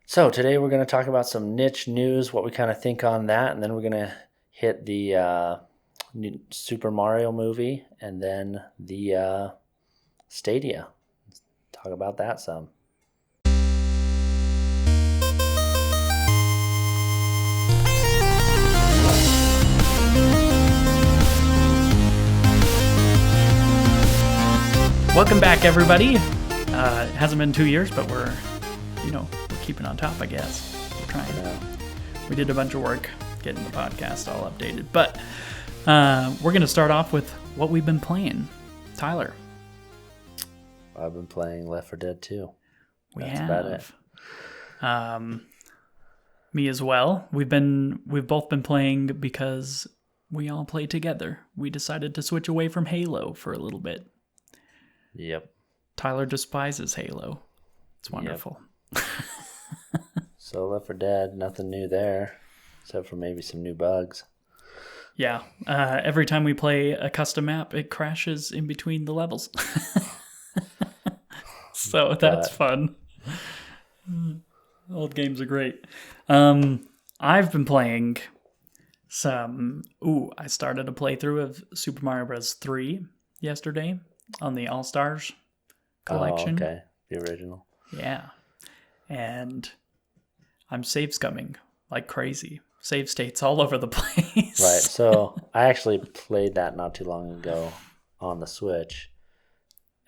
So today we're going to talk about some niche news, what we kind of think on that, and then we're going to hit the new Super Mario movie and then the Stadia. Talk about that some. Welcome back, everybody. It hasn't been 2 years, but we're keeping on top, I guess. We're trying. We did a bunch of work getting the podcast all updated, but we're going to start off with what we've been playing. Tyler. I've been playing Left 4 Dead 2. That's about it. Me as well. We've both been playing because we all play together. We decided to switch away from Halo for a little bit. Yep. Tyler despises Halo. It's wonderful. Yep. So Left 4 Dead, nothing new there, except for maybe some new bugs. Yeah. Every time we play a custom map, it crashes in between the levels. So that's fun. Old games are great. I've been playing I started a playthrough of Super Mario Bros. 3 yesterday on the All-Stars collection. Oh, okay. The original. Yeah. And I'm save scumming like crazy. Save states all over the place. Right. So I actually played that not too long ago on the Switch.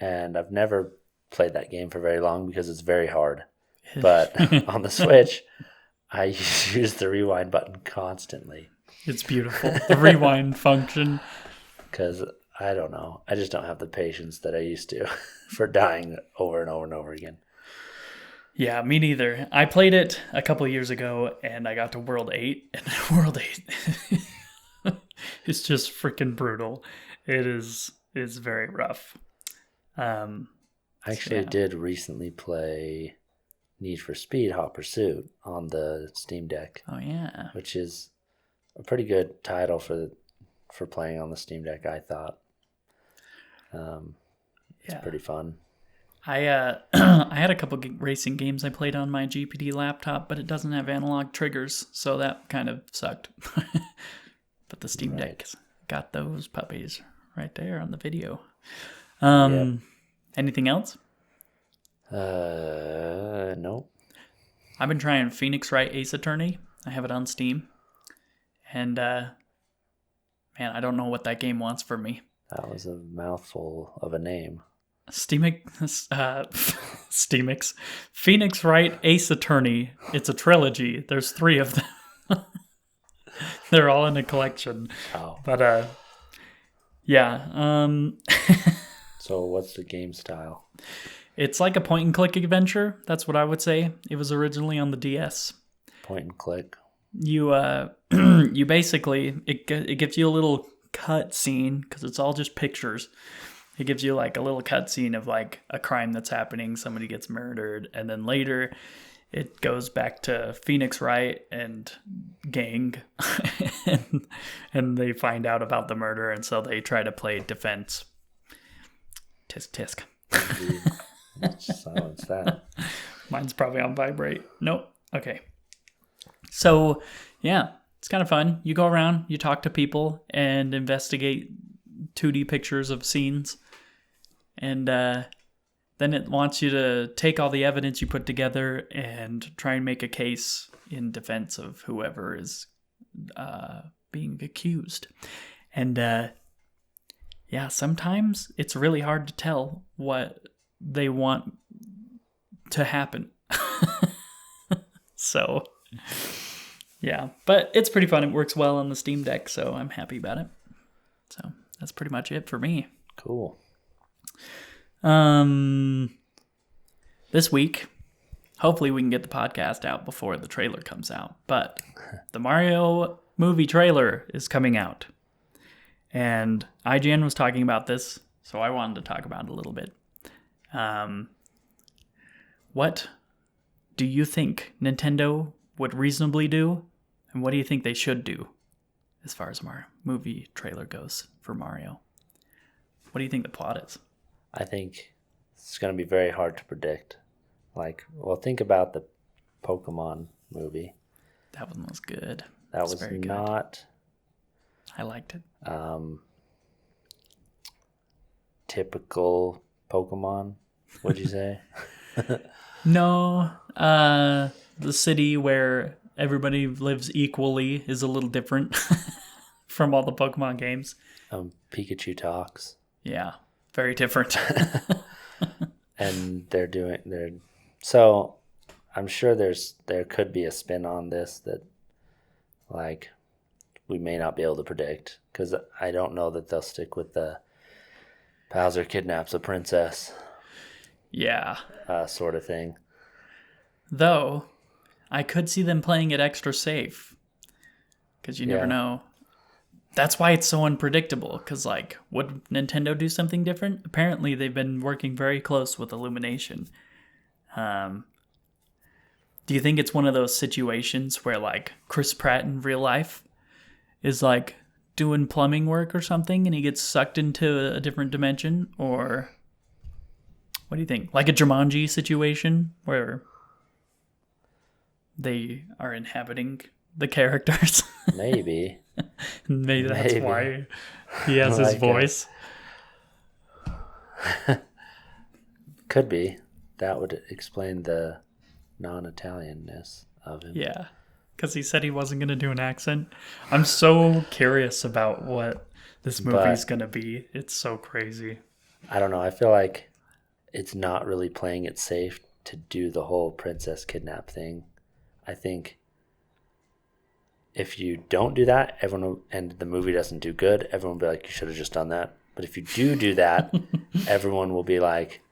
And I've never played that game for very long because it's very hard. But on the Switch, I use the rewind button constantly. It's beautiful. The rewind function. Because I don't know. I just don't have the patience that I used to for dying over and over and over again. Yeah, me neither. I played it a couple of years ago, and I got to World 8, and World 8 it's just freaking brutal. It is very rough. I actually did recently play Need for Speed Hot Pursuit on the Steam Deck. Oh, yeah. Which is a pretty good title for playing on the Steam Deck, I thought. It's pretty fun. I had a couple racing games I played on my GPD laptop, but it doesn't have analog triggers, so that kind of sucked. But the Steam Deck got those puppies right there on the video. Anything else? Nope. I've been trying Phoenix Wright Ace Attorney. I have it on Steam. And, man, I don't know what that game wants from me. That was a mouthful of a name. Steamix. Phoenix Wright Ace Attorney. It's a trilogy. There's 3 of them. They're all in a collection. Oh. But, yeah. So what's the game style? It's like a point-and-click adventure. That's what I would say. It was originally on the DS. Point and click. You you basically, it gives you a little cut scene, because it's all just pictures. It gives you like a little cut scene of like a crime that's happening, somebody gets murdered, and then later it goes back to Phoenix Wright and gang, and they find out about the murder, and so they try to play defense. Tisk tisk. Silence that. Mine's probably on vibrate. Nope. Okay. So, yeah, it's kind of fun. You go around, you talk to people, and investigate 2D pictures of scenes. And then it wants you to take all the evidence you put together and try and make a case in defense of whoever is being accused. And, yeah, sometimes it's really hard to tell what they want to happen. So, yeah, but it's pretty fun. It works well on the Steam Deck, so I'm happy about it. So that's pretty much it for me. Cool. This week, hopefully we can get the podcast out before the trailer comes out, but the Mario movie trailer is coming out. And IGN was talking about this, so I wanted to talk about it a little bit. What do you think Nintendo would reasonably do, and what do you think they should do as far as Mario movie trailer goes for Mario? What do you think the plot is? I think it's going to be very hard to predict. Think about the Pokemon movie. That one was good. That was very not. Good. I liked it. Typical Pokemon. What'd you say? No, the city where everybody lives equally is a little different from all the Pokemon games. Pikachu talks. Yeah, very different. And so I'm sure there could be a spin on this that like we may not be able to predict, because I don't know that they'll stick with the Bowser kidnaps a princess. Yeah. Sort of thing. Though, I could see them playing it extra safe. Because you never know. That's why it's so unpredictable. Because, like, would Nintendo do something different? Apparently, they've been working very close with Illumination. Do you think it's one of those situations where, like, Chris Pratt in real life is, like, doing plumbing work or something and he gets sucked into a different dimension? Or what do you think? Like a Jumanji situation where they are inhabiting the characters? Maybe. Maybe that's why he has his voice. Could be. That would explain the non-Italianness of him. Yeah, because he said he wasn't going to do an accent. I'm so curious about what this movie's going to be. It's so crazy. I don't know. I feel like it's not really playing it safe to do the whole princess kidnap thing. I think if you don't do that, and the movie doesn't do good, everyone will be like, you should have just done that. But if you do that, everyone will be like,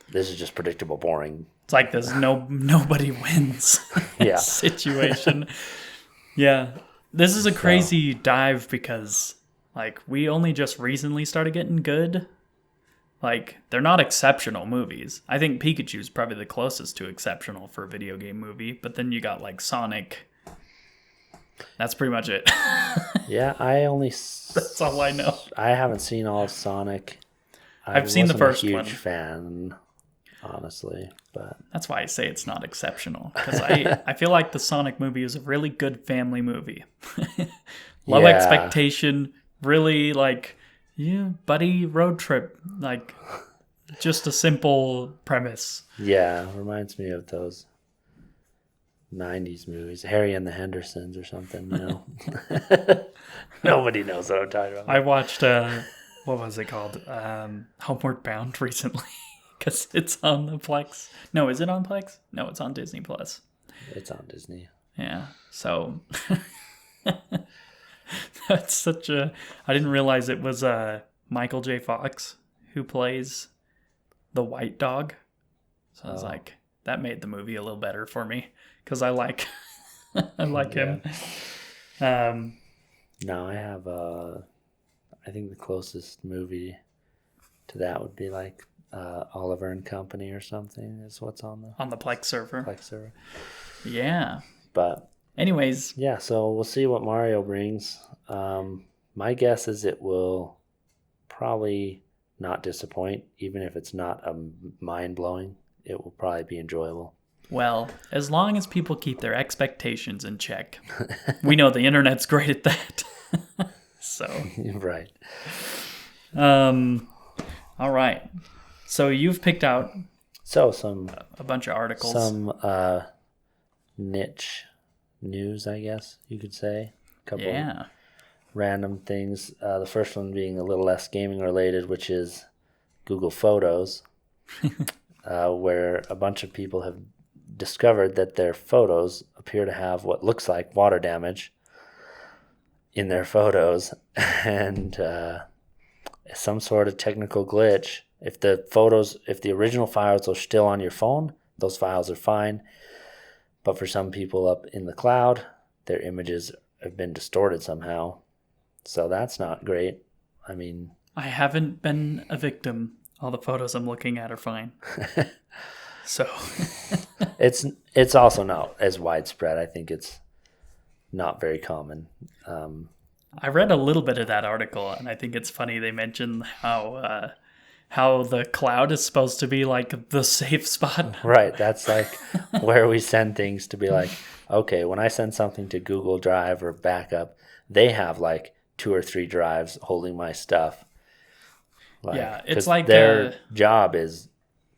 this is just predictable, boring. It's like there's nobody wins situation. Yeah. This is a crazy dive because, like, we only just recently started getting good. Like, they're not exceptional movies. I think Pikachu's probably the closest to exceptional for a video game movie. But then you got, like, Sonic. That's pretty much it. Yeah, that's all I know. I haven't seen all of Sonic. I've seen the first one. I'm a huge fan, honestly. But that's why I say it's not exceptional. Because I feel like the Sonic movie is a really good family movie. Low expectation, really, like, buddy road trip. Like, just a simple premise. Yeah, reminds me of those 90s movies, Harry and the Hendersons or something, you know. Nobody knows what I'm talking about. I watched what was it called, Homeward Bound recently, because it's on the Plex. No, is it on Plex? No, it's on Disney Plus. It's on Disney. Yeah, so that's such a, I didn't realize it was Michael J. Fox who plays the white dog, so I was like, that made the movie a little better for me. Because I like him. No, I have I think the closest movie to that would be like Oliver and Company or something is what's on the Plex server. Yeah. But anyways. Yeah, so we'll see what Mario brings. My guess is it will probably not disappoint, even if it's not mind-blowing. It will probably be enjoyable. Well, as long as people keep their expectations in check. We know the internet's great at that. So. Right. All right. So you've picked out a bunch of articles. Some niche news, I guess you could say. A couple random things. The first one being a little less gaming related, which is Google Photos, where a bunch of people have discovered that their photos appear to have what looks like water damage in their photos, and some sort of technical glitch. If the original files are still on your phone, those files are fine. But for some people up in the cloud, their images have been distorted somehow. So that's not great. I mean, I haven't been a victim. All the photos I'm looking at are fine. So it's also not as widespread. I think it's not very common. I read a little bit of that article, and I think it's funny they mentioned how how the cloud is supposed to be like the safe spot. Right. That's like where we send things to be like, okay, when I send something to Google Drive or backup, they have like 2 or 3 drives holding my stuff. Like, Yeah, it's 'cause like their job is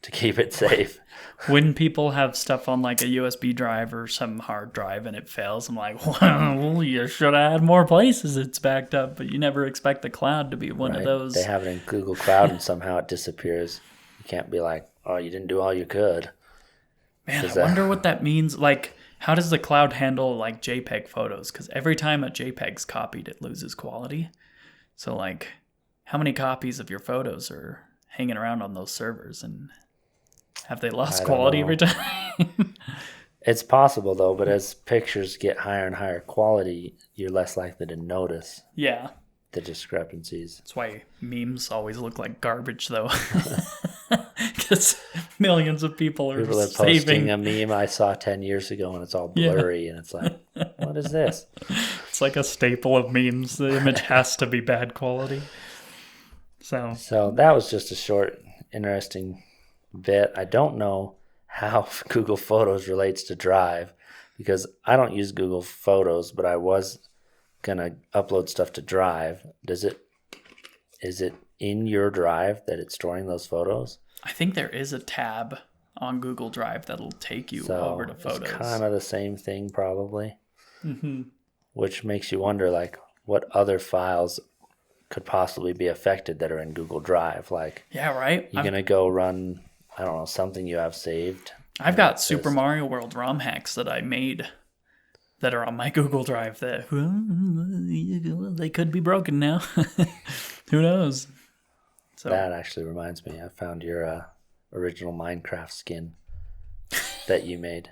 to keep it safe. when people have stuff on like a USB drive or some hard drive and it fails. I'm like, well, you should have had more places it's backed up, but you never expect the cloud to be one of those. They have it in Google Cloud and somehow it disappears. You can't be like, oh, you didn't do all you could. Man, I wonder what that means. Like, how does the cloud handle like JPEG photos? Because every time a JPEG's copied, it loses quality. So like, how many copies of your photos are hanging around on those servers, and have they lost quality every time? It's possible though, but as pictures get higher and higher quality, you're less likely to notice the discrepancies. That's why memes always look like garbage though. Because millions of people are posting a meme I saw 10 years ago and it's all blurry and it's like, what is this? It's like a staple of memes. The image has to be bad quality. So that was just a short, interesting bit. I don't know how Google Photos relates to Drive because I don't use Google Photos, but I was gonna upload stuff to Drive. Is it in your Drive that it's storing those photos? I think there is a tab on Google Drive that'll take you over to Photos. It's kind of the same thing probably. Mm-hmm. Which makes you wonder like what other files could possibly be affected that are in Google Drive. Like, yeah, right. You're going to go run, I don't know, something you have saved. I've got Super Mario World ROM hacks that I made that are on my Google Drive that they could be broken now. Who knows? So that actually reminds me. I found your original Minecraft skin that you made.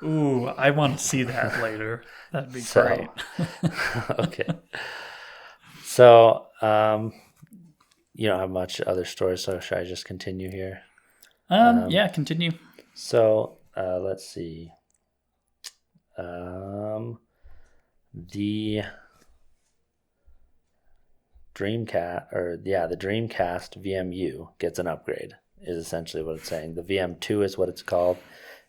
Ooh, I want to see that later. That'd be great. Okay. So, you don't have much other stories, so should I just continue here? Yeah, continue. So, let's see. The Dreamcast VMU gets an upgrade, is essentially what it's saying. The VM2 is what it's called.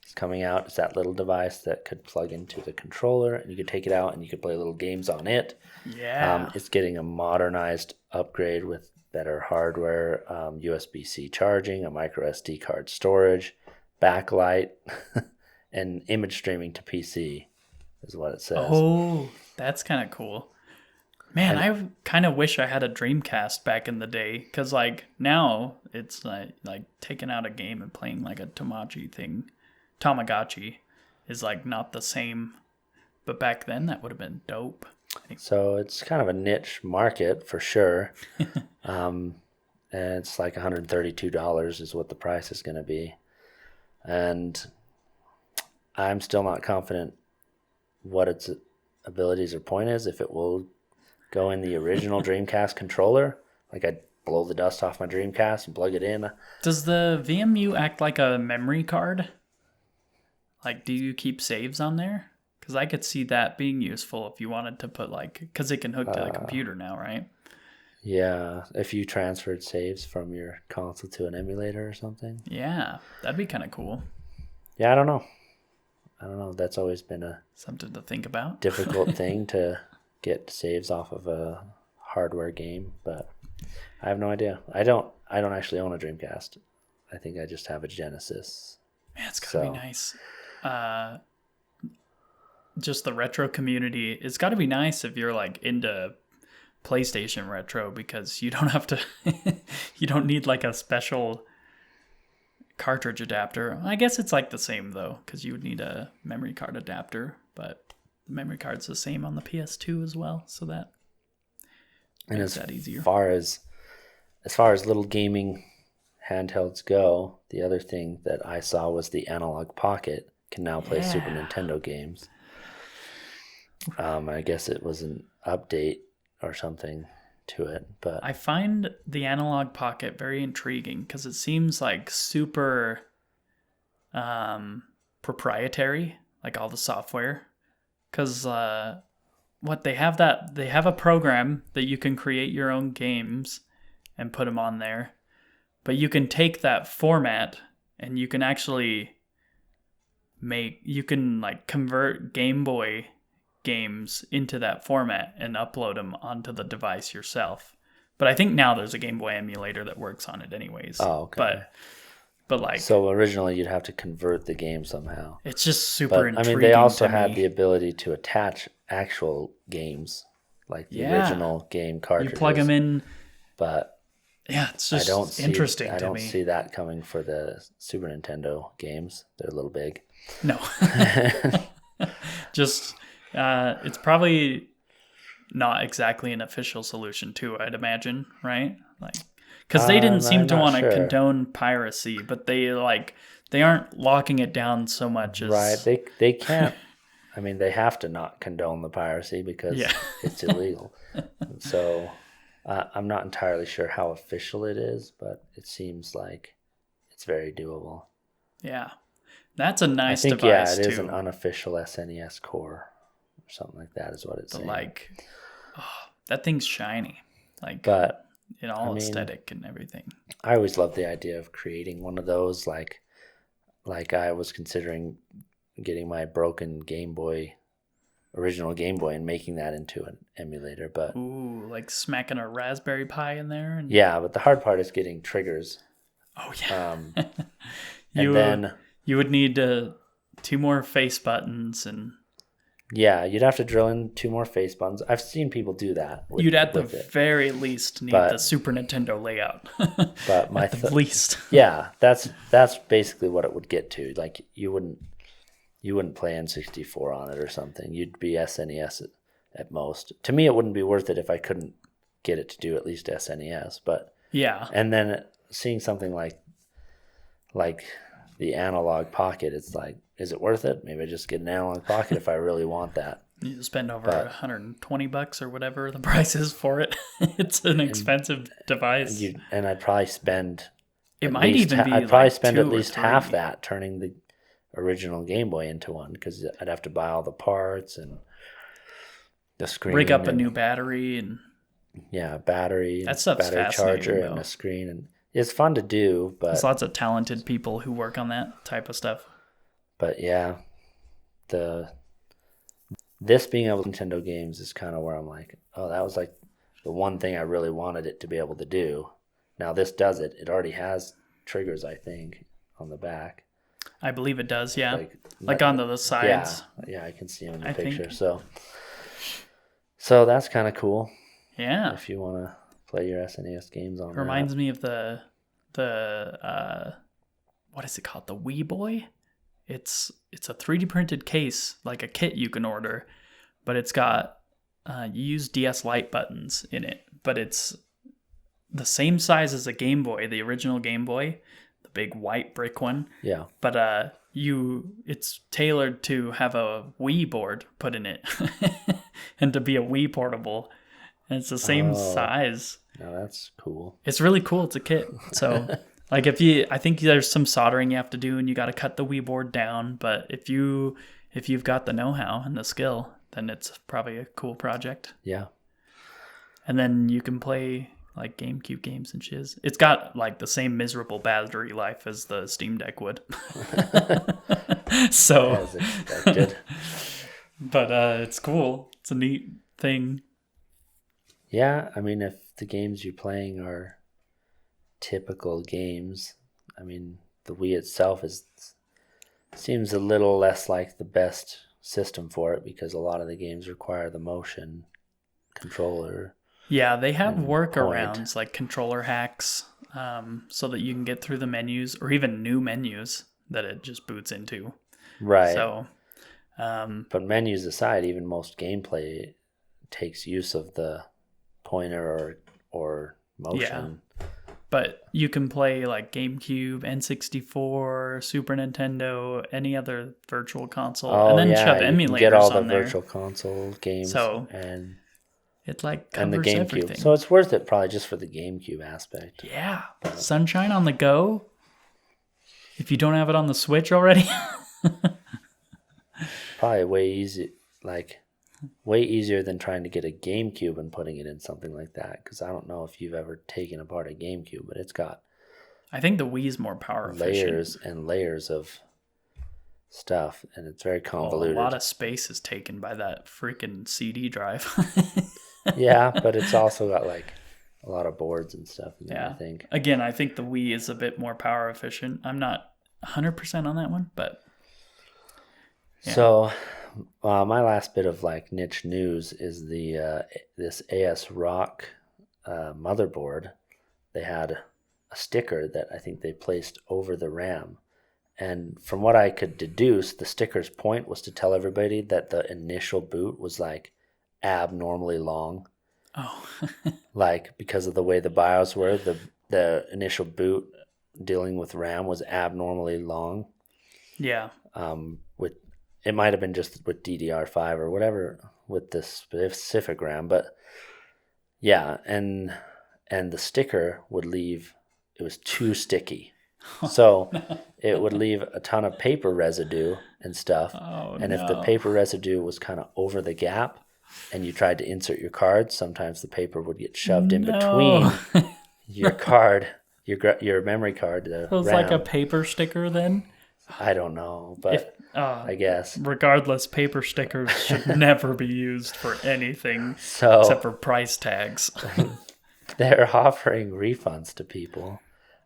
It's coming out. It's that little device that could plug into the controller, and you could take it out and you could play little games on it. Yeah. It's getting a modernized upgrade with better hardware, USB-C charging, a micro SD card storage, backlight, and image streaming to PC is what it says. Oh, that's kind of cool. Man, I kind of wish I had a Dreamcast back in the day, because like now it's like taking out a game and playing like a Tamagotchi is like not the same, but back then that would have been dope. So it's kind of a niche market for sure. And it's like $132 is what the price is going to be. And I'm still not confident what its abilities or point is, if it will go in the original Dreamcast controller. Like I'd blow the dust off my Dreamcast and plug it in. Does the VMU act like a memory card? Like, do you keep saves on there? Because I could see that being useful if you wanted to put like, because it can hook to the computer now, right? Yeah, if you transferred saves from your console to an emulator or something. Yeah, that'd be kind of cool. Yeah, I don't know. That's always been something to think about. Difficult thing to get saves off of a hardware game, but I have no idea. I don't actually own a Dreamcast. I think I just have a Genesis. Man, it's gotta be nice. Just the retro community. It's gotta be nice if you're like into PlayStation retro, because you don't have to you don't need like a special cartridge adapter. I guess it's like the same though, because you would need a memory card adapter, but the memory card's the same on the PS2 as well, so that makes that easier. As far as little gaming handhelds go, the other thing that I saw was the Analog Pocket can now play Super Nintendo games. I guess it was an update or something to it, but I find the Analog Pocket very intriguing because it seems like super proprietary, like all the software. Because they have a program that you can create your own games and put them on there, But you can take that format and you can actually like convert Game Boy games into that format and upload them onto the device yourself. But I think now there's a Game Boy emulator that works on it anyways. Oh, okay. But like, so originally you'd have to convert the game somehow. It's just super intriguing. I mean, they also had the ability to attach actual games, like the original game cartridges. You plug them in. But yeah, it's just interesting to me. I don't see that coming for the Super Nintendo games. They're a little big. No. Just, it's probably not exactly an official solution too, I'd imagine, right? Like, because they didn't seem to want to condone piracy, but they aren't locking it down so much as... Right, they can't... I mean, they have to not condone the piracy because it's illegal. So I'm not entirely sure how official it is, but it seems like it's very doable. Yeah. That's a nice device, yeah, it is an unofficial SNES core or something like that is what it's saying. Like, that thing's shiny. Like, but in all aesthetic and everything. I always loved the idea of creating one of those. Like I was considering getting my broken original Game Boy and making that into an emulator, but ooh, like smacking a Raspberry Pi in there. And... yeah, but the hard part is getting triggers. Oh yeah. Then you would need 2 more face buttons and. Yeah, you'd have to drill in 2 more face buttons. I've seen people do that. You'd at the very least need the Super Nintendo layout. But at the least. Yeah, that's basically what it would get to. Like you wouldn't play N64 on it or something. You'd be SNES at most. To me, it wouldn't be worth it if I couldn't get it to do at least SNES. But yeah, and then seeing something like the Analog Pocket, it's like, is it worth it? Maybe I just get an Analog Pocket if I really want that. You spend over $120 or whatever the price is for it. It's an expensive device. And I'd probably spend. I'd probably spend at least half that turning the original Game Boy into one because I'd have to buy all the parts and the screen. Rig up a new battery and. Yeah, battery. That stuff's battery charger and a screen, and it's fun to do. But there's lots of talented people who work on that type of stuff. But yeah, this being able to Nintendo games is kind of where I'm like, oh, that was like the one thing I really wanted it to be able to do. Now this does it. It already has triggers, I think, on the back. I believe it does, yeah. Like on the sides. Yeah, I can see them in the picture. So that's kind of cool. Yeah. If you want to play your SNES games on Reminds me of the what is it called? The Wii Boy? It's a 3D printed case, like a kit you can order, but it's got you use DS Lite buttons in it, but it's the same size as a Game Boy, the original Game Boy, the big white brick one. Yeah. But it's tailored to have a Wii board put in it and to be a Wii portable. And it's the same size. No, that's cool. It's really cool. It's a kit. So like I think there's some soldering you have to do and you got to cut the Wii board down. But if you've got the know-how and the skill, then it's probably a cool project. Yeah. And then you can play like GameCube games and shiz. It's got like the same miserable battery life as the Steam Deck would. So. As expected. But it's cool. It's a neat thing. Yeah, I mean, if the games you're playing are typical games, I mean, the Wii itself seems a little less like the best system for it because a lot of the games require the motion controller. Yeah, they have workarounds like controller hacks so that you can get through the menus or even new menus that it just boots into. Right. So, but menus aside, even most gameplay takes use of the pointer or motion. Yeah. But you can play like GameCube, N64, Super Nintendo, any other virtual console, and then shove emulators on there. Get all the virtual console games, and it like covers and the GameCube. Everything. So it's worth it probably just for the GameCube aspect. Yeah, Sunshine on the go. If you don't have it on the Switch already, probably way easier than trying to get a GameCube and putting it in something like that. Because I don't know if you've ever taken apart a GameCube, but it's got I think the Wii is more power efficient. layers and layers of stuff, and it's very convoluted. A lot of space is taken by that freaking CD drive. Yeah, but it's also got like a lot of boards and stuff in there, Yeah. I think. Again, I think the Wii is a bit more power efficient. I'm not 100% on that one, but yeah. So my last bit of like niche news is the this AS Rock motherboard. They had a sticker that I think they placed over the RAM. And from what I could deduce, the sticker's point was to tell everybody that the initial boot was like abnormally long. Oh. Like because of the way the BIOS were, the initial boot dealing with RAM was abnormally long. Yeah. With it might have been just with DDR5 or whatever with this specific RAM, but yeah, and the sticker would leave, it was too sticky. So it would leave a ton of paper residue and stuff. Oh, and if the paper residue was kind of over the gap and you tried to insert your card, sometimes the paper would get shoved in between your card, your memory card. The it was RAM. like a paper sticker then? I don't know, but I guess. Regardless, paper stickers should never be used for anything So except for price tags. they're offering refunds to people.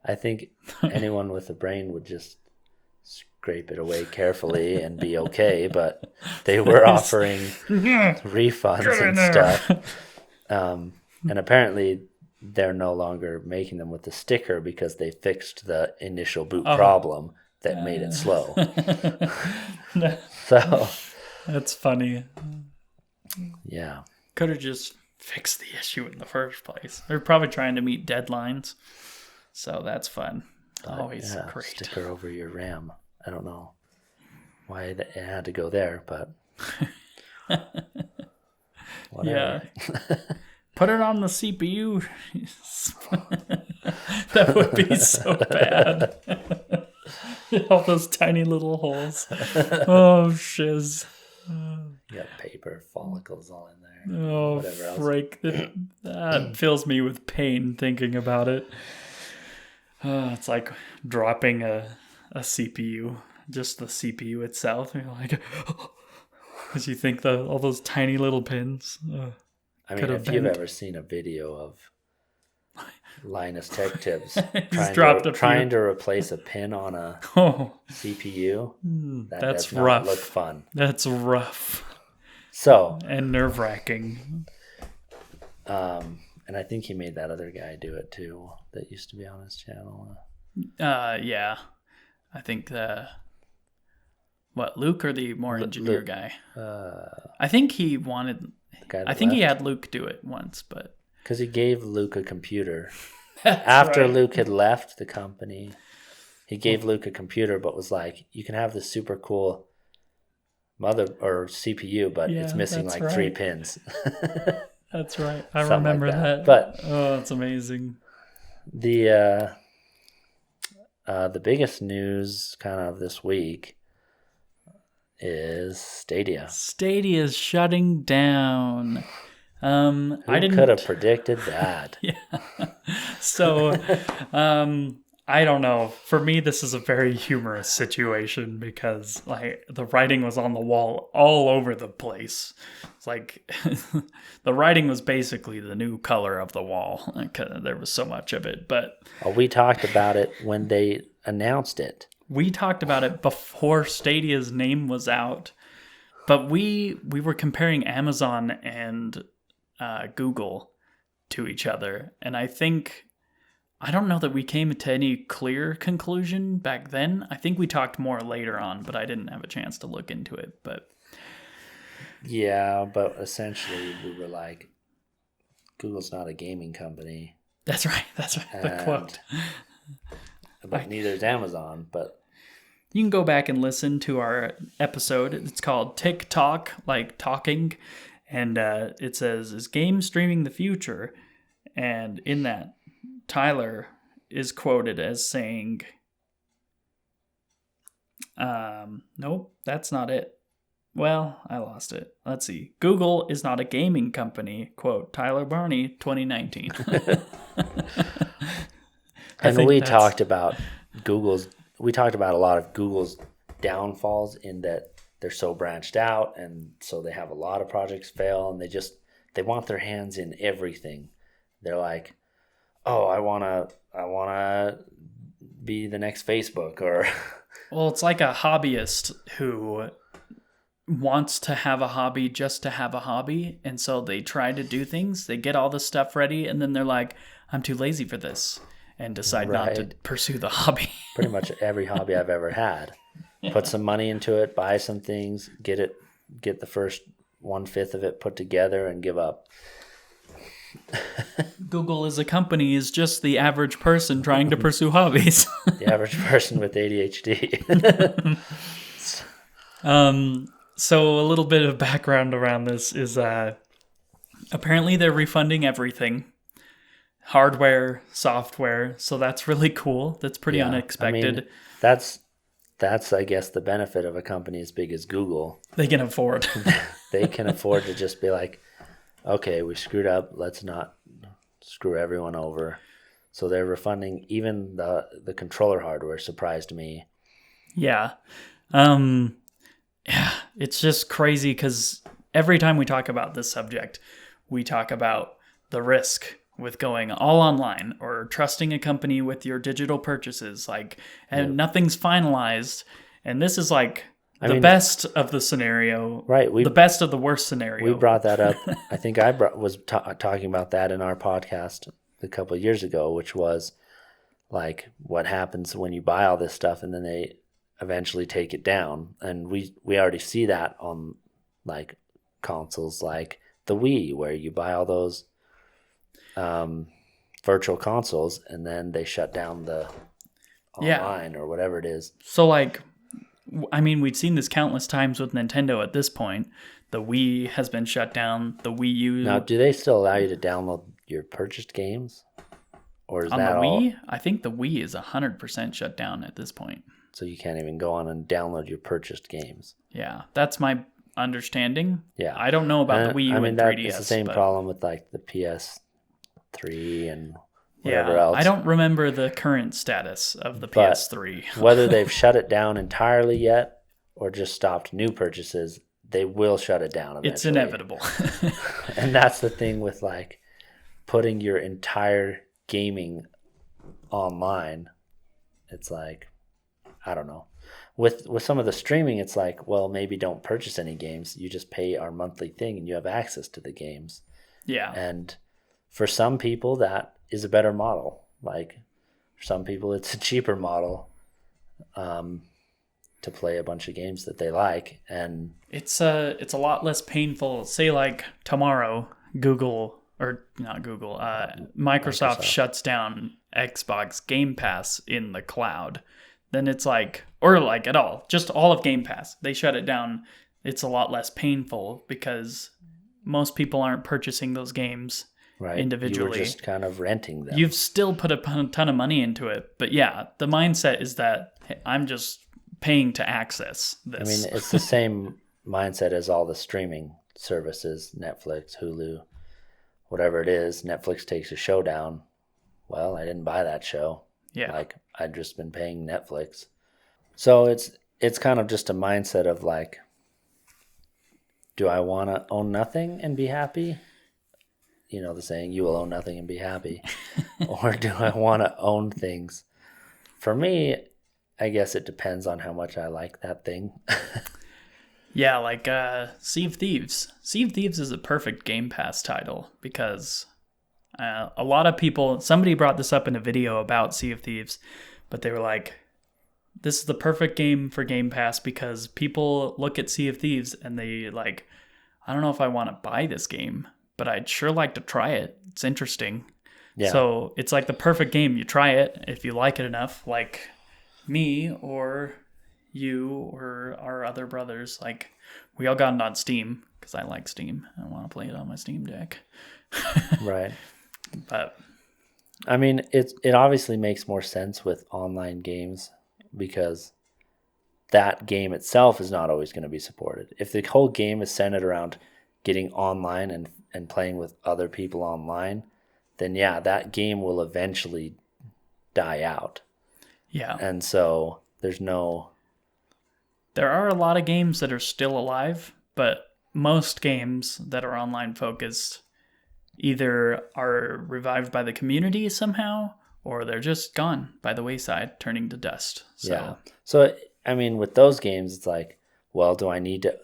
I think anyone with a brain would just scrape it away carefully and be okay, but they were offering refunds and stuff. And apparently they're no longer making them with the sticker because they fixed the initial boot problem that made it slow. So that's funny. Yeah. Could have just fixed the issue in the first place. They're probably trying to meet deadlines. So that's fun. Always great. Sticker over your RAM. I don't know why it had to go there, but whatever. Yeah. Put it on the CPU. That would be so bad. All those tiny little holes. Oh, shiz. You got paper follicles all in there. Oh, whatever freak. That fills me with pain thinking about it. It's like dropping a CPU, just the CPU itself. You're like, because you think all those tiny little pins. I mean, if you've ever seen a video of Linus Tech Tips trying to replace a pin on a CPU, that that's does not rough. look fun. That's rough. So and nerve-wracking. And I think he made that other guy do it too. That used to be on his channel. Yeah, I think Luke or the more engineer Luke. Guy. I think he wanted. He had Luke do it once, but because he gave Luke a computer after Luke had left the company. He gave Luke a computer, but was like, "You can have this super cool mother or CPU, but it's missing like 3 pins." That's right. I remember like that. But it's amazing. The biggest news kind of this week is Stadia. Stadia is shutting down. Who could have predicted that? Yeah. So, I don't know. For me, this is a very humorous situation because like the writing was on the wall all over the place. It's like the writing was basically the new color of the wall. There was so much of it, but we talked about it when they announced it. We talked about it before Stadia's name was out, but we were comparing Amazon and Google to each other, and I don't know that we came to any clear conclusion back then. I think we talked more later on, but I didn't have a chance to look into it. But yeah, but essentially we were like, Google's not a gaming company. That's right. The quote. But neither is Amazon. But you can go back and listen to our episode. It's called TikTok, like talking, and it says, "Is game streaming the future?" And in that, Tyler is quoted as saying, nope, that's not it. Well, I lost it. Let's see. Google is not a gaming company. Quote, Tyler Barney, 2019. And we talked about a lot of Google's downfalls in that they're so branched out, and so they have a lot of projects fail, and they want their hands in everything. They're like, oh, I wanna be the next Facebook, or well, it's like a hobbyist who wants to have a hobby just to have a hobby, and so they try to do things, they get all the stuff ready, and then they're like, I'm too lazy for this, and decide not to pursue the hobby. Pretty much every hobby I've ever had. Yeah. Put some money into it, buy some things, get the first 1/5 of it put together, and give up. Google as a company is just the average person trying to pursue hobbies. The average person with ADHD. So a little bit of background around this is apparently they're refunding everything. Hardware, software. So that's really cool. That's pretty unexpected. I mean, that's I guess the benefit of a company as big as Google. They can afford. They can afford to just be like, okay, we screwed up. Let's not screw everyone over. So they're refunding even the controller hardware. Surprised me. Yeah. Yeah, it's just crazy because every time we talk about this subject, we talk about the risk with going all online or trusting a company with your digital purchases, and nothing's finalized. And this is the best of the scenario, right? The best of the worst scenario. We brought that up. I think I was talking about that in our podcast a couple of years ago, which was like what happens when you buy all this stuff and then they eventually take it down. And we already see that on like consoles like the Wii, where you buy all those virtual consoles and then they shut down the online or whatever it is. So we've seen this countless times with Nintendo at this point. The Wii has been shut down. The Wii U. Now, do they still allow you to download your purchased games? Or is on that the Wii? all? I think the Wii is 100% shut down at this point. So you can't even go on and download your purchased games. Yeah, that's my understanding. Yeah. I don't know about the Wii U and 3DS. It's the same problem with like the PS3 and whatever else. I don't remember the current status of the PS3. Whether they've shut it down entirely yet or just stopped new purchases, they will shut it down eventually. It's inevitable. And that's the thing with like putting your entire gaming online. It's like, I don't know. With some of the streaming, it's like, well, maybe don't purchase any games. You just pay our monthly thing and you have access to the games. Yeah. And for some people, that is a better model. Like for some people, it's a cheaper model to play a bunch of games that they like. And it's a lot less painful. Say like tomorrow, Microsoft shuts down Xbox Game Pass in the cloud. Then it's like, or like at all, just all of Game Pass. They shut it down. It's a lot less painful because most people aren't purchasing those games individually. You're just kind of renting them. You've still put a ton of money into it. But yeah, the mindset is that hey, I'm just paying to access this. I mean, it's the same mindset as all the streaming services, Netflix, Hulu, whatever it is. Netflix takes a show down. Well, I didn't buy that show. Yeah. Like I'd just been paying Netflix. So it's kind of just a mindset of like, do I want to own nothing and be happy? You know the saying, you will own nothing and be happy. Or do I want to own things? For me, I guess it depends on how much I like that thing. Yeah, like Sea of Thieves. Sea of Thieves is a perfect Game Pass title because a lot of people, somebody brought this up in a video about Sea of Thieves, but they were like, this is the perfect game for Game Pass because people look at Sea of Thieves and they like, I don't know if I want to buy this game, but I'd sure like to try it. It's interesting. Yeah. So it's like the perfect game. You try it. If you like it enough, like me or you or our other brothers, like we all got it on Steam because I like Steam. I want to play it on my Steam Deck. Right. But I mean, it obviously makes more sense with online games because that game itself is not always going to be supported. If the whole game is centered around getting online and playing with other people online, then yeah, that game will eventually die out. Yeah. And so there's no... There are a lot of games that are still alive, but most games that are online focused either are revived by the community somehow, or they're just gone by the wayside, turning to dust. So. Yeah. So, I mean, with those games, it's like, well, do I need to,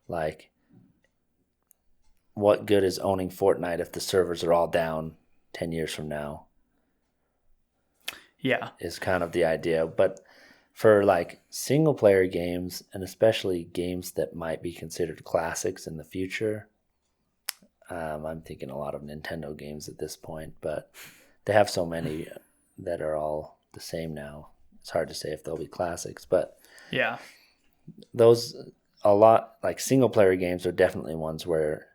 like, what good is owning Fortnite if the servers are all down 10 years from now? Yeah. Is kind of the idea. But for like single player games, and especially games that might be considered classics in the future, I'm thinking a lot of Nintendo games at this point, but they have so many that are all the same now. It's hard to say if they'll be classics, but yeah, those, a lot, like single player games are definitely ones where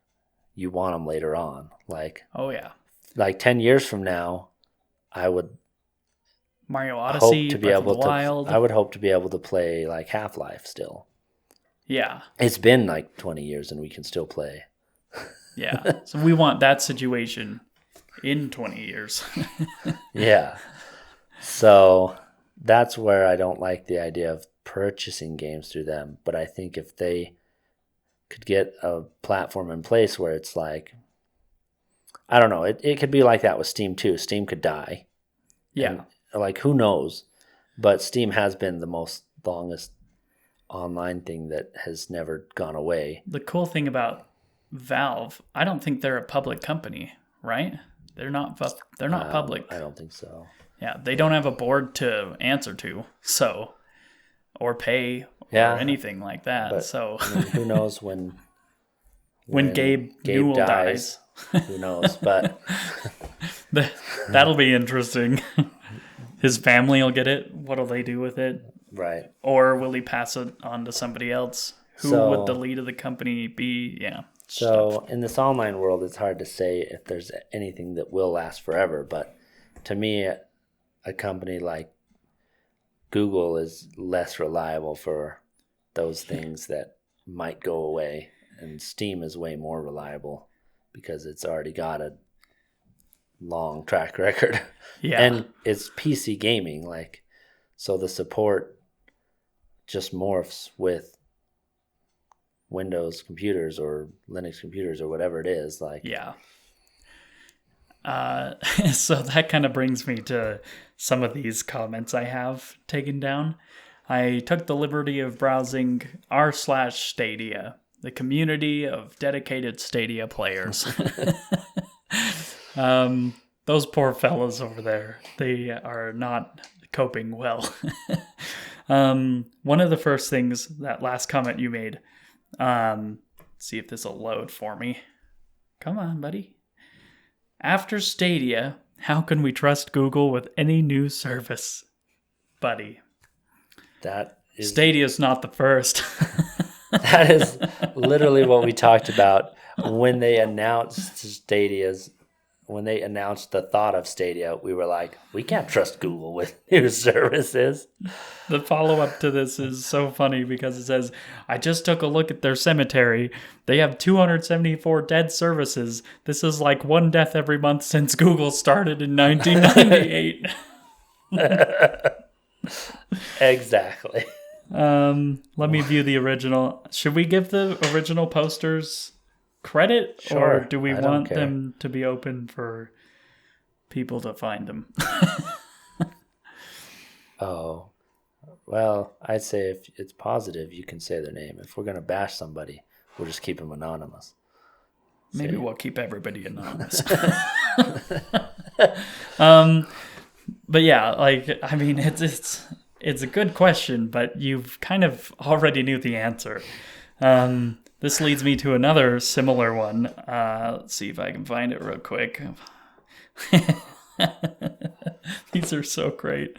you want them later on. Like, oh yeah, like 10 years from now, I would Mario Odyssey, hope to be Breath able of the Wild. I would hope to be able to play like Half-Life still. Yeah. It's been like 20 years and we can still play. Yeah. So we want that situation in 20 years. Yeah. So that's where I don't like the idea of purchasing games through them. But I think if they could get a platform in place where it's like, I don't know, it could be like that with Steam too. Steam could die. Yeah. And, like, who knows? But Steam has been the longest online thing that has never gone away. The cool thing about Valve, I don't think they're a public company, right? They're not public. I don't think so. Yeah, they don't have a board to answer to, so, or pay, or anything like that. But, so, I mean, who knows when Gabe Newell dies? Who knows? But that'll be interesting. His family will get it. What'll they do with it? Right. Or will he pass it on to somebody else? Who would the lead of the company be? Yeah. So in this online world, it's hard to say if there's anything that will last forever. But to me, a company like Google is less reliable for those things that might go away. And Steam is way more reliable because it's already got a long track record. Yeah. And it's PC gaming, like, so the support just morphs with Windows computers or Linux computers or whatever it is. Like, yeah. So that kind of brings me to some of these comments I have taken down. I took the liberty of browsing r/Stadia, the community of dedicated Stadia players. Those poor fellas over there, they are not coping well. One of the first things, that last comment you made, see if this will load for me. Come on, buddy. After Stadia, how can we trust Google with any new service? Buddy. Stadia's not the first. That is literally what we talked about when they announced when they announced the thought of Stadia. We were like, we can't trust Google with new services. The follow-up to this is so funny because it says, I just took a look at their cemetery. They have 274 dead services. This is like one death every month since Google started in 1998. Exactly. Let me view the original. Should we give the original posters credit? Sure. Or do we want them to be open for people to find them? Oh, well, I'd say if it's positive, you can say their name. If we're going to bash somebody, we'll just keep them anonymous. Maybe we'll keep everybody anonymous. But yeah, like, I mean, it's a good question, but you've kind of already knew the answer. This leads me to another similar one. Let's see if I can find it real quick. These are so great.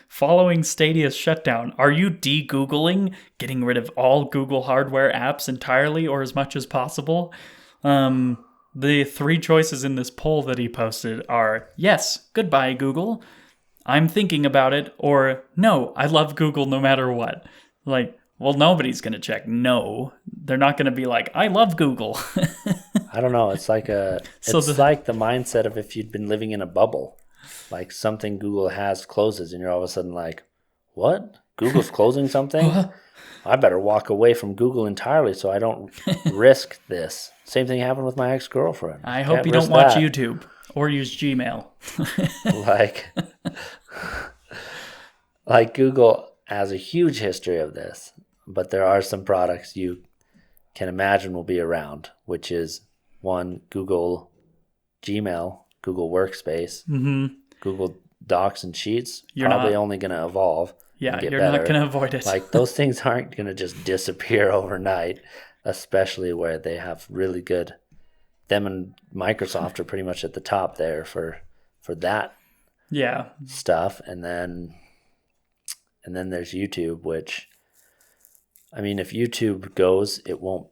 Following Stadia's shutdown, are you de-Googling, getting rid of all Google hardware apps entirely or as much as possible? The three choices in this poll that he posted are, yes, goodbye, Google. I'm thinking about it, or no, I love Google no matter what. Like, well, nobody's going to check no. They're not going to be like, I love Google. I don't know. It's like like the mindset of if you'd been living in a bubble. like something Google has closes, and you're all of a sudden like, what? Google's closing something? I better walk away from Google entirely so I don't risk this. Same thing happened with my ex-girlfriend. I hope you don't watch YouTube or use Gmail. like Google has a huge history of this, but there are some products you can imagine will be around, which is one, Google Gmail, Google Workspace, Google Docs and Sheets. You're probably only going to evolve. Yeah, you're not going to avoid it. Like those things aren't going to just disappear overnight, especially where they have really good. Them and Microsoft are pretty much at the top there for that stuff, and then there's YouTube, which, I mean, if YouTube goes, it will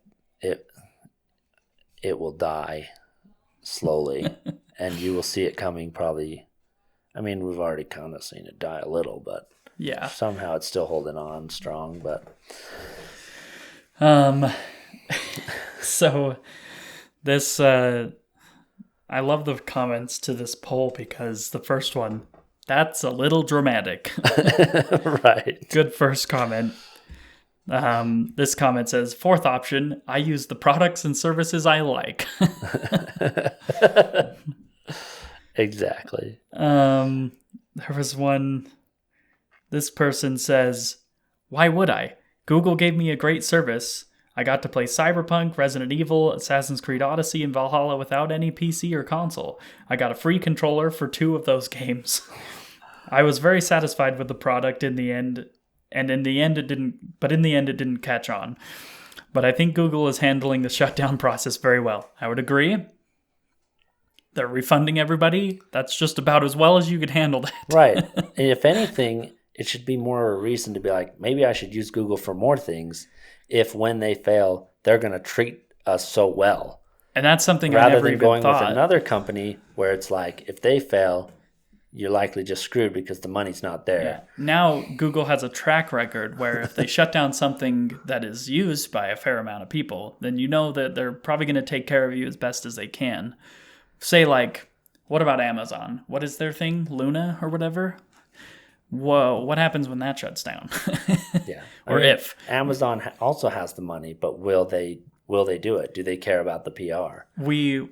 die slowly, and you will see it coming probably. I mean, we've already kind of seen it die a little, but somehow it's still holding on strong. But so this I love the comments to this poll because the first one, that's a little dramatic. Right. Good first comment. This comment says, fourth option, I use the products and services I like. Exactly. There was one, this person says, why would I? Google gave me a great service. I got to play Cyberpunk, Resident Evil, Assassin's Creed Odyssey, and Valhalla without any PC or console. I got a free controller for 2 of those games. I was very satisfied with the product in the end, and in the end it didn't catch on. But I think Google is handling the shutdown process very well. I would agree. They're refunding everybody. That's just about as well as you could handle that. Right. And if anything, it should be more a reason to be like, maybe I should use Google for more things if when they fail, they're going to treat us so well. And that's something I never even thought. Rather than going with another company where it's like, if they fail, you're likely just screwed because the money's not there. Yeah. Now Google has a track record where if they shut down something that is used by a fair amount of people, then you know that they're probably going to take care of you as best as they can. Say like, what about Amazon? What is their thing? Luna or whatever? Whoa, what happens when that shuts down? Yeah. Or if. Amazon also has the money, but will they do it? Do they care about the PR? We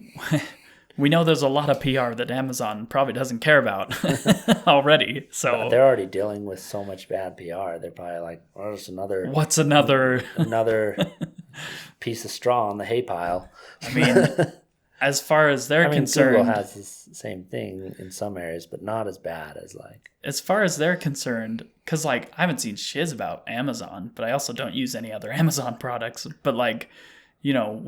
know there's a lot of PR that Amazon probably doesn't care about already. So they're already dealing with so much bad PR. They're probably like, well, there's another piece of straw on the hay pile. I mean, as far as they're concerned, Google has the same thing in some areas, but not as bad as like. As far as they're concerned, because like I haven't seen shiz about Amazon, but I also don't use any other Amazon products. But like, you know,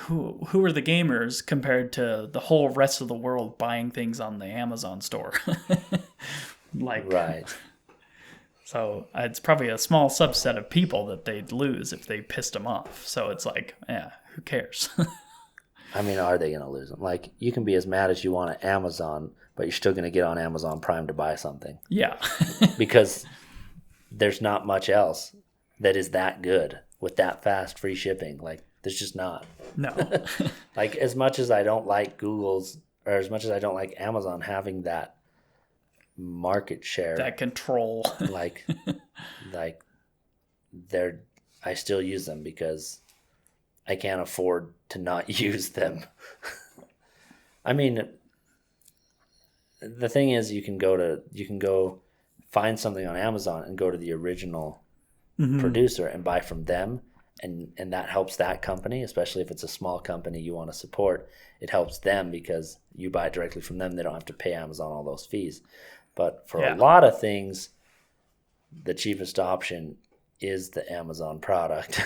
who are the gamers compared to the whole rest of the world buying things on the Amazon store? Like, right. So it's probably a small subset of people that they'd lose if they pissed them off. So it's like, yeah, who cares? I mean, are they going to lose them? Like, you can be as mad as you want at Amazon, but you're still going to get on Amazon Prime to buy something. Yeah. Because there's not much else that is that good with that fast free shipping. Like, there's just not. No. Like, as much as I don't like as much as I don't like Amazon having that market share. That control. like, I still use them because I can't afford to not use them. I mean, the thing is, you can go find something on Amazon and go to the original producer and buy from them, and that helps that company, especially if it's a small company you want to support. It helps them because you buy directly from them. They don't have to pay Amazon all those fees. But for a lot of things, the cheapest option is the Amazon product.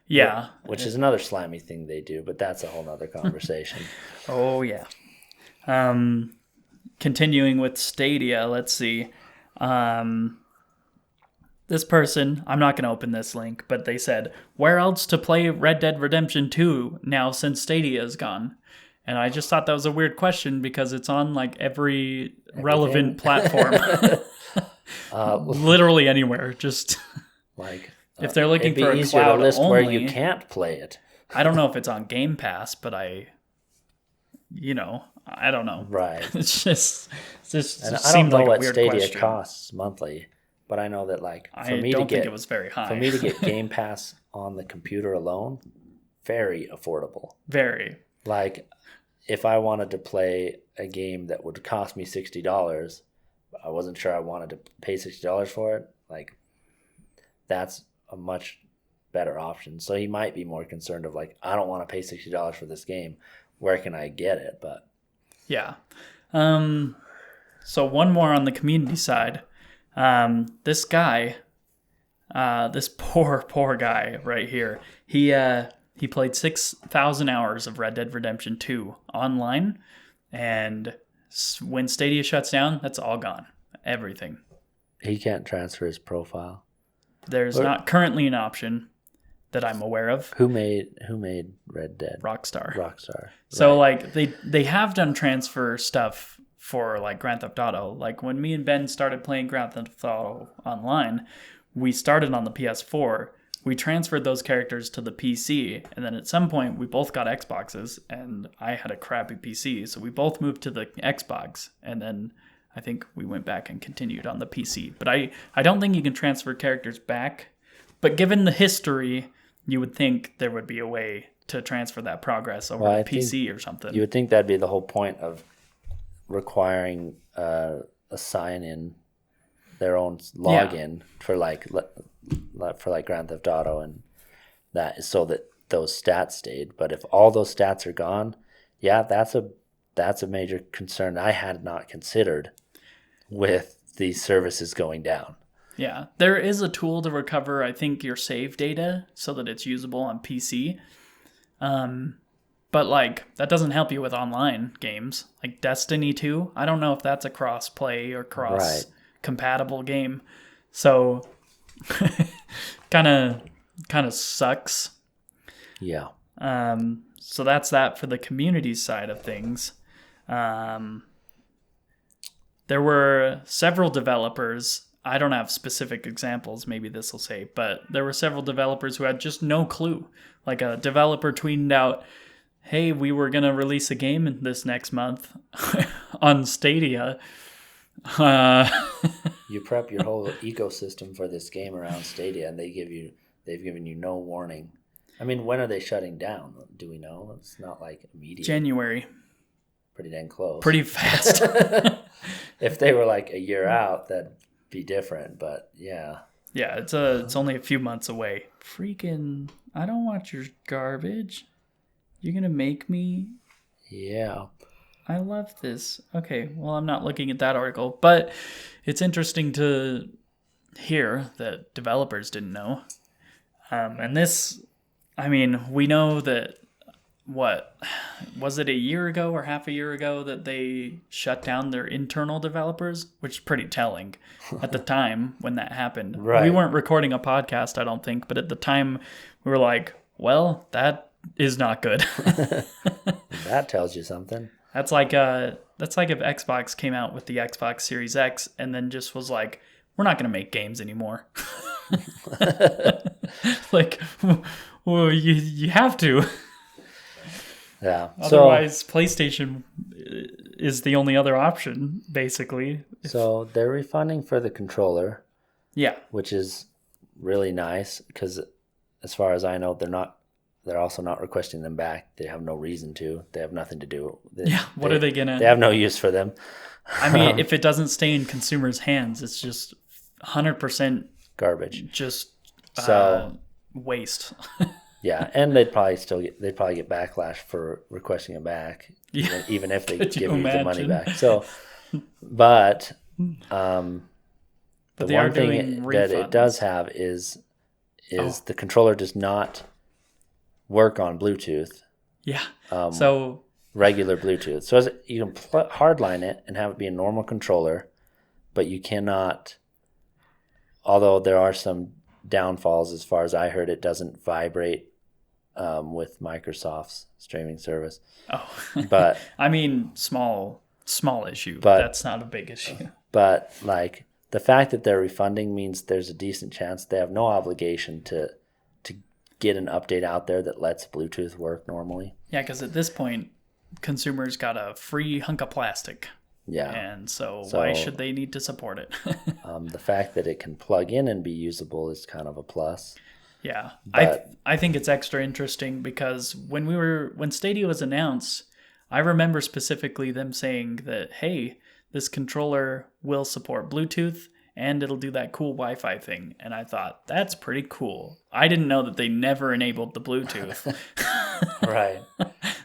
Yeah. Which is another slimy thing they do, but that's a whole nother conversation. Oh, yeah. Continuing with Stadia, let's see. This person, I'm not going to open this link, but they said, where else to play Red Dead Redemption 2 now since Stadia is gone? And I just thought that was a weird question because it's on like every relevant platform. Literally anywhere. Just like if they're looking for a easier cloud to list only, where you can't play it. I don't know if it's on Game Pass, but I don't know. Right. It's just And I don't seemed know like a what weird Stadia question. costs monthly, but I know that like I don't think it was very high. for me to get Game Pass on the computer alone, very affordable. Very. Like if I wanted to play a game that would cost me $60, I wasn't sure I wanted to pay $60 for it. Like that's a much better option. So he might be more concerned of like, I don't want to pay $60 for this game. Where can I get it? But yeah. So one more on the community side. This guy, this poor guy right here, he played 6,000 hours of Red Dead Redemption 2 online, and when Stadia shuts down, that's all gone. Everything. he can't transfer his profile. There's not currently an option that I'm aware of. Who made Red Dead? Rockstar. So like they have done transfer stuff for like Grand Theft Auto. Like when me and Ben started playing Grand Theft Auto online, we started on the PS4. We transferred those characters to the PC, and then at some point we both got Xboxes, and I had a crappy PC, so we both moved to the Xbox, and then I think we went back and continued on the PC. But I don't think you can transfer characters back. But given the history, you would think there would be a way to transfer that progress over to PC or something. You would think that'd be the whole point of requiring a sign-in, their own login for like Grand Theft Auto, and that is so that those stats stayed. But if all those stats are gone, yeah, that's a major concern I had not considered with these services going down. Yeah, there is a tool to recover, I think, your save data so that it's usable on PC. But like that doesn't help you with online games like Destiny 2. I don't know if that's a cross-play or cross-compatible game. So kind of sucks. Yeah. So that's that for the community side of things. There were several developers. I don't have specific examples, maybe this will say, but there were several developers who had just no clue. Like a developer tweeted out, hey, we were going to release a game this next month on Stadia. You prep your whole ecosystem for this game around Stadia, and they've given you no warning. I mean, when are they shutting down? Do we know? It's not like immediate. January. Pretty dang close. Pretty fast. If they were like a year out, that'd be different, but yeah. Yeah, it's only a few months away. Freaking, I don't want your garbage. You're going to make me? Yeah. I love this. Okay, well, I'm not looking at that article, but it's interesting to hear that developers didn't know. And this, I mean, we know that, what, was it a year ago or half a year ago that they shut down their internal developers, which is pretty telling at the time when that happened. Right. We weren't recording a podcast, I don't think, but at the time we were like, well, that is not good. That tells you something. That's like if Xbox came out with the Xbox Series X and then just was like, we're not going to make games anymore. Like, well, you have to. Yeah. Otherwise, PlayStation is the only other option, basically. So they're refunding for the controller. Yeah. Which is really nice because, as far as I know, they're also not requesting them back. They have no reason to. They have nothing to do. What are they gonna? They have no use for them. I mean, if it doesn't stay in consumers' hands, it's just 100% garbage. Just waste. Yeah, and they'd probably get backlash for requesting it back, even if they give you the money back. So, but the one thing that it does have is the controller does not work on Bluetooth. Yeah. So regular Bluetooth. So you can hardline it and have it be a normal controller, but you cannot. Although there are some downfalls, as far as I heard, it doesn't vibrate with Microsoft's streaming service. Oh, but I mean, small issue. But that's not a big issue. But like the fact that they're refunding means there's a decent chance they have no obligation to get an update out there that lets Bluetooth work normally. Yeah, because at this point, consumers got a free hunk of plastic. Yeah. And so why should they need to support it? The fact that it can plug in and be usable is kind of a plus. Yeah. But I think it's extra interesting because when Stadia was announced, I remember specifically them saying that, hey, this controller will support Bluetooth and it'll do that cool Wi-Fi thing. And I thought, that's pretty cool. I didn't know that they never enabled the Bluetooth. right.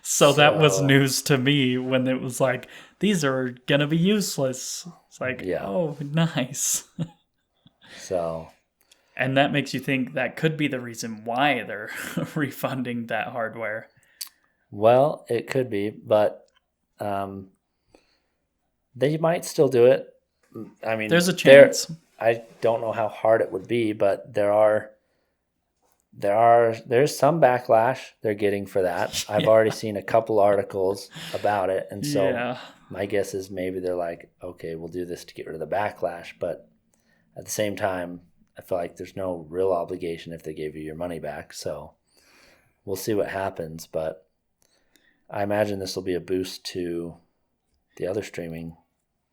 So that was news to me when it was like, these are going to be useless. It's like, oh, nice. So. And that makes you think that could be the reason why they're refunding that hardware. Well, it could be, but they might still do it. I mean, there's a chance. I don't know how hard it would be, but there's some backlash they're getting for that. I've already seen a couple articles about it, and so my guess is maybe they're like, okay, we'll do this to get rid of the backlash, but at the same time, I feel like there's no real obligation if they gave you your money back. So we'll see what happens, but I imagine this will be a boost to the other streaming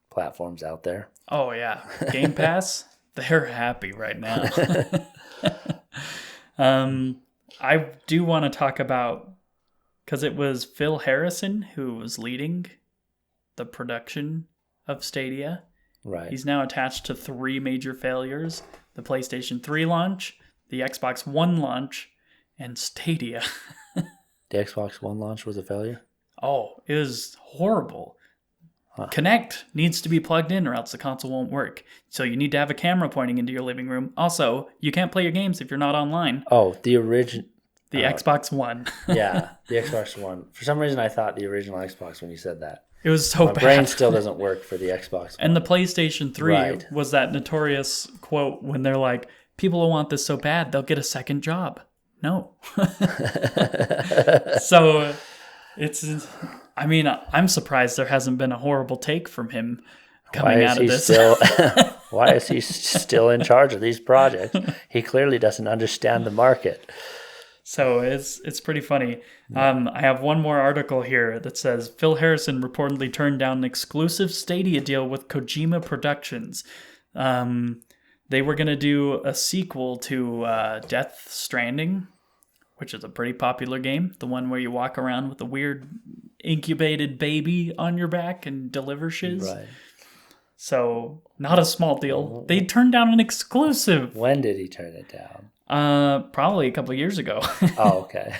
platforms out there. Oh, yeah. Game Pass, they're happy right now. I do want to talk about, because it was Phil Harrison who was leading the production of Stadia. Right. He's now attached to 3 major failures: the PlayStation 3 launch, the Xbox One launch, and Stadia. The Xbox One launch was a failure? Oh, it was horrible. Kinect needs to be plugged in or else the console won't work. So you need to have a camera pointing into your living room. Also, you can't play your games if you're not online. Oh, the original... The Xbox One. Yeah, the Xbox One. For some reason, I thought the original Xbox when you said that. It was so bad. My brain still doesn't work for the Xbox One. And the PlayStation 3 was that notorious quote when they're like, people will want this so bad, they'll get a second job. No. So it's... I mean, I'm surprised there hasn't been a horrible take from him coming out of this. Why is he still in charge of these projects? He clearly doesn't understand the market. So it's pretty funny. I have one more article here that says, Phil Harrison reportedly turned down an exclusive Stadia deal with Kojima Productions. They were going to do a sequel to Death Stranding, which is a pretty popular game. The one where you walk around with a weird incubated baby on your back and deliver shiz. Right. So, not a small deal. They turned down an exclusive. When did he turn it down? Probably a couple of years ago. Oh, okay.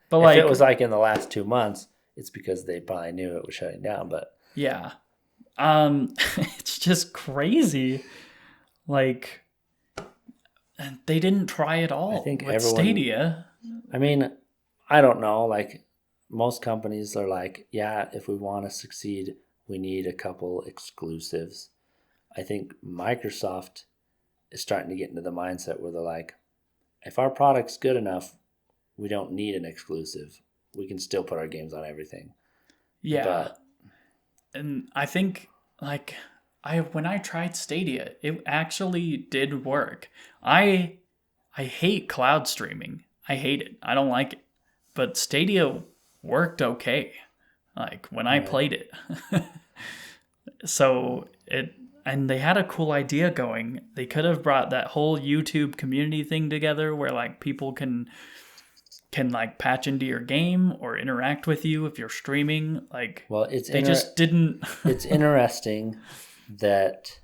But if it was like in the last 2 months, it's because they probably knew it was shutting down. But yeah, it's just crazy. Like, they didn't try at all. I think with Stadia. I mean, I don't know. Like, most companies are like, yeah, if we want to succeed, we need a couple exclusives. I think Microsoft is starting to get into the mindset where they're like, if our product's good enough, we don't need an exclusive. We can still put our games on everything. Yeah. And I think, like, when I tried Stadia, it actually did work. I hate cloud streaming. I hate it. I don't like it. But Stadia worked okay, like when I played it. And they had a cool idea going. They could have brought that whole YouTube community thing together where like people can like patch into your game or interact with you if you're streaming. Like, well, they just didn't. It's interesting that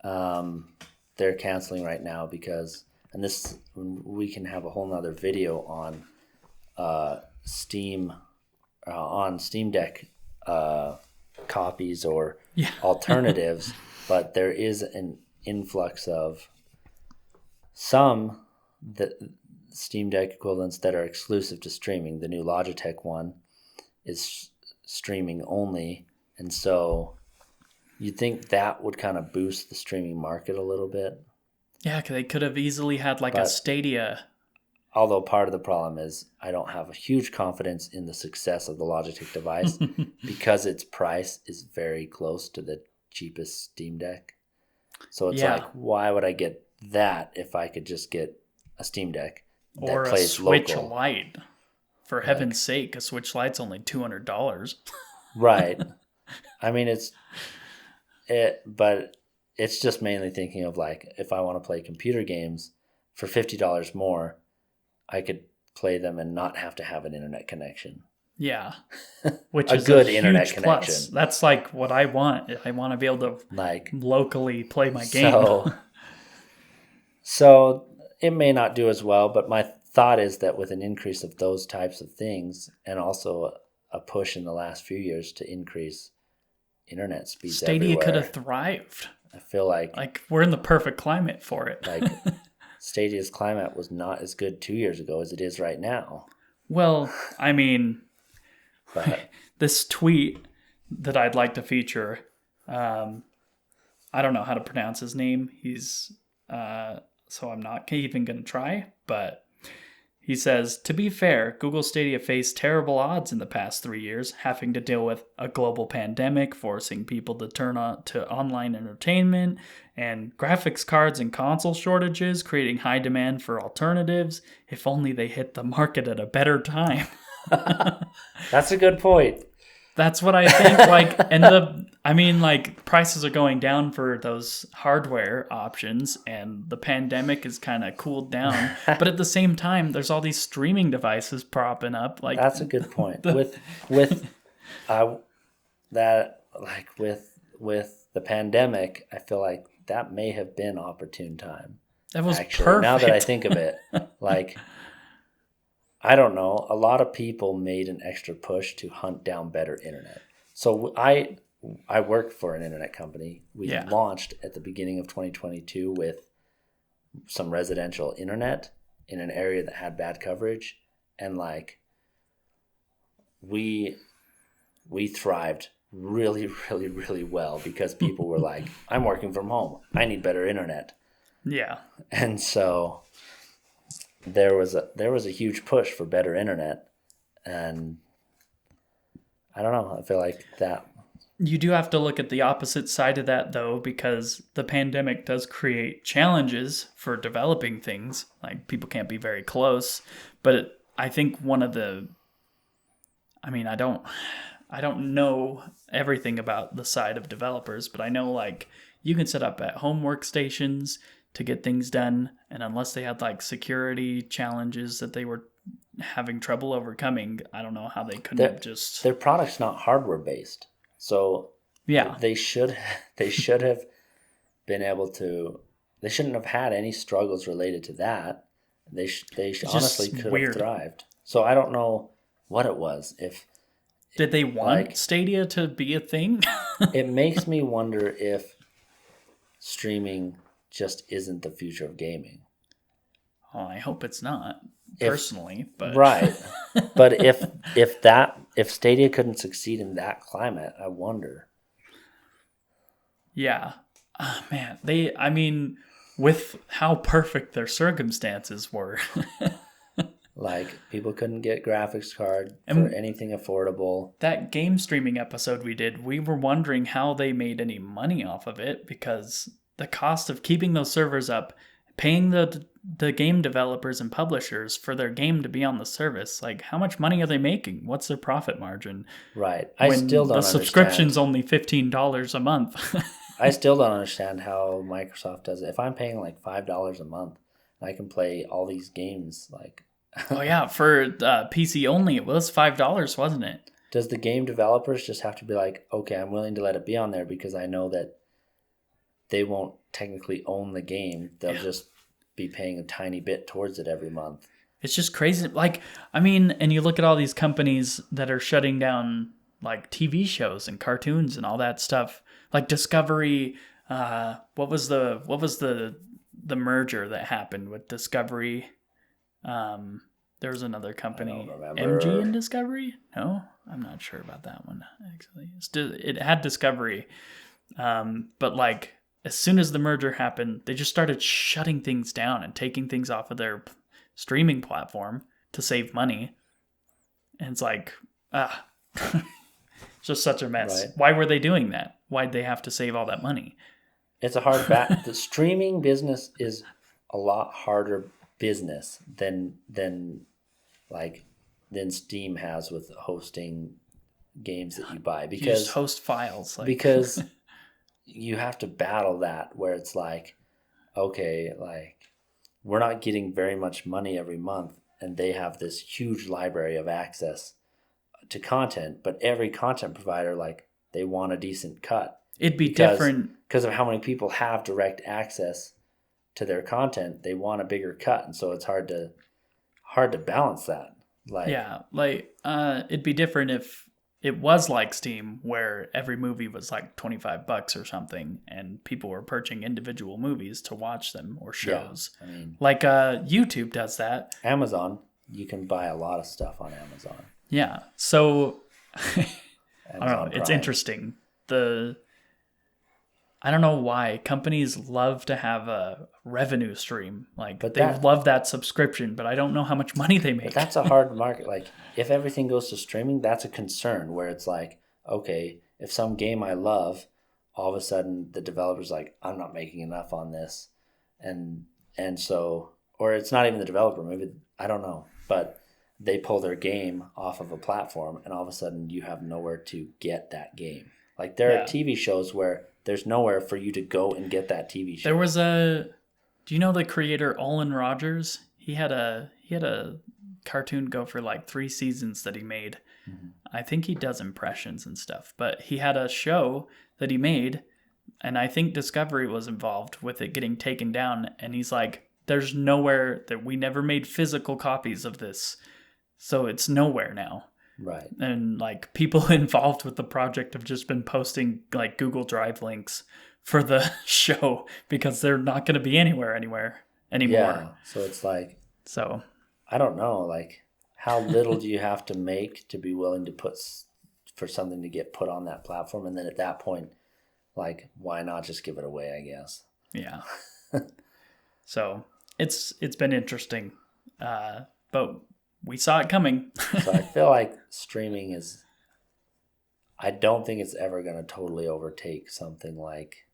they're canceling right now because, and this, we can have a whole nother video on Steam Deck copies or alternatives, but there is an influx of some Steam Deck equivalents that are exclusive to streaming. The new Logitech one is streaming only, and so you'd think that would kind of boost the streaming market a little bit. Yeah, they could have easily had like a Stadia. Although part of the problem is I don't have a huge confidence in the success of the Logitech device because its price is very close to the cheapest Steam Deck. So it's like, why would I get that if I could just get a Steam Deck that or plays a Switch local Lite for heaven's sake, a Switch Lite's only $200. Right. I mean, but it's just mainly thinking of like, if I want to play computer games for $50 more, I could play them and not have to have an internet connection. Yeah. Which is good internet connection. Plus. That's like what I want. I want to be able to like locally play my game. So it may not do as well, but my thought is that with an increase of those types of things, and also a push in the last few years to increase internet speeds Stadia everywhere, could have thrived. I feel like we're in the perfect climate for it. Like Stadia's climate was not as good 2 years ago as it is right now. Well, I mean, this tweet that I'd like to feature, I don't know how to pronounce his name. He's so I'm not even going to try, but he says, to be fair, Google Stadia faced terrible odds in the past 3 years, having to deal with a global pandemic, forcing people to turn on to online entertainment, and graphics cards and console shortages, creating high demand for alternatives. If only they hit the market at a better time. That's a good point. That's what I think. Like, prices are going down for those hardware options, and the pandemic is kind of cooled down. But at the same time, there's all these streaming devices propping up. Like, that's a good point. With the pandemic, I feel like that may have been opportune time. That was perfect. Now that I think of it, like, I don't know. A lot of people made an extra push to hunt down better internet. So I work for an internet company. We launched at the beginning of 2022 with some residential internet in an area that had bad coverage, and like we thrived really, really, really well because people were like, "I'm working from home. I need better internet." Yeah, and so there was a huge push for better internet, and I don't know. I feel like that. You do have to look at the opposite side of that, though, because the pandemic does create challenges for developing things. Like, people can't be very close, but I think one of the, I mean, I don't know everything about the side of developers, but I know like you can set up at-home workstations to get things done, and unless they had like security challenges that they were having trouble overcoming, I don't know how they couldn't just. Their product's not hardware based, so yeah, they should have been able to. They shouldn't have had any struggles related to that. They honestly could have thrived. So I don't know what it was. Did they want Stadia to be a thing? It makes me wonder if streaming just isn't the future of gaming. Oh, I hope it's not, personally. But right. But if Stadia couldn't succeed in that climate, I wonder. Yeah. Oh, man, with how perfect their circumstances were. Like, people couldn't get graphics card for anything affordable. That game streaming episode we did, we were wondering how they made any money off of it, because the cost of keeping those servers up, paying the game developers and publishers for their game to be on the service, like, how much money are they making? What's their profit margin? Right. I still don't understand. The subscription's only $15 a month. I still don't understand how Microsoft does it. If I'm paying like $5 a month, I can play all these games like... Oh yeah, for PC only, it was $5, wasn't it? Does the game developers just have to be like, okay, I'm willing to let it be on there because I know that they won't technically own the game. They'll just be paying a tiny bit towards it every month. It's just crazy. Like, I mean, and you look at all these companies that are shutting down like TV shows and cartoons and all that stuff. Like Discovery, what was the merger that happened with Discovery? There was another company, MG and Discovery. No, I'm not sure about that one actually. It had Discovery, but like as soon as the merger happened, they just started shutting things down and taking things off of their streaming platform to save money. And it's like, it's just such a mess. Right. Why were they doing that? Why'd they have to save all that money? It's a hard bat. The streaming business is a lot harder business than like than Steam has with hosting games that you buy, You because just host files. because you have to battle that where it's like, okay, like we're not getting very much money every month, and they have this huge library of access to content, but every content provider, like, they want a decent cut. It'd be different because of how many people have direct access to their content. They want a bigger cut, and so it's hard to balance that. Like, yeah, like it'd be different if it was like Steam, where every movie was like $25 or something, and people were purchasing individual movies to watch them or shows. I mean, like YouTube does that. Amazon, you can buy a lot of stuff on Amazon. Yeah, so I don't know. Amazon It's Prime. interesting. I don't know why companies love to have a revenue stream. Like, But they love that subscription, but I don't know how much money they make. But that's a hard market. Like, if everything goes to streaming, that's a concern where it's like, okay, if some game I love, all of a sudden the developer's like, I'm not making enough on this. And so, or it's not even the developer, maybe, I don't know, but they pull their game off of a platform, and all of a sudden you have nowhere to get that game. Like, there are TV shows where there's nowhere for you to go and get that TV show. There was do you know the creator Olin Rogers? He had a cartoon go for like 3 seasons that he made. Mm-hmm. I think he does impressions and stuff, but he had a show that he made, and I think Discovery was involved with it getting taken down, and he's like, there's nowhere, that we never made physical copies of this, so it's nowhere now. Right. And like, people involved with the project have just been posting like Google Drive links for the show because they're not going to be anywhere anymore. Yeah. So it's like, so I don't know, like, how little do you have to make to be willing to put for something to get put on that platform? And then at that point, like, why not just give it away, I guess? Yeah. So it's been interesting. But we saw it coming. So I feel like streaming I don't think it's ever going to totally overtake something like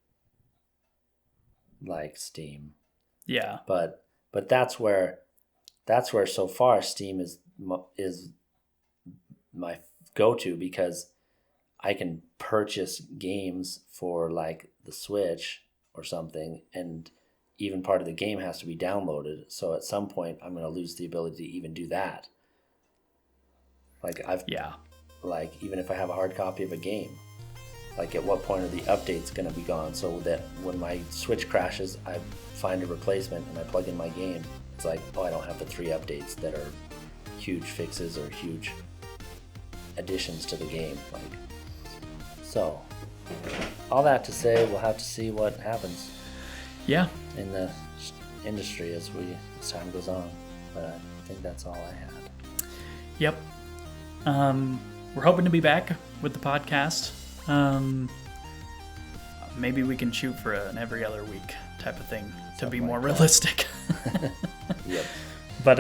Steam. Yeah. But that's where so far Steam is my go-to, because I can purchase games for like the Switch or something, and even part of the game has to be downloaded. So at some point I'm going to lose the ability to even do that. Like, even if I have a hard copy of a game, like, at what point are the updates going to be gone, so that when my Switch crashes, I find a replacement and I plug in my game. It's like, oh, I don't have the 3 updates that are huge fixes or huge additions to the game. Like, so all that to say, we'll have to see what happens. Yeah. In the industry as time goes on. But I think that's all I had. Yep. We're hoping to be back with the podcast. Maybe we can shoot for an every other week type of thing to be more realistic. Yep. But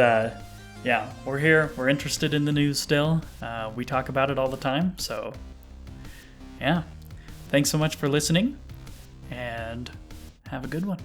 yeah, we're here. We're interested in the news still. We talk about it all the time. So yeah, thanks so much for listening, and have a good one.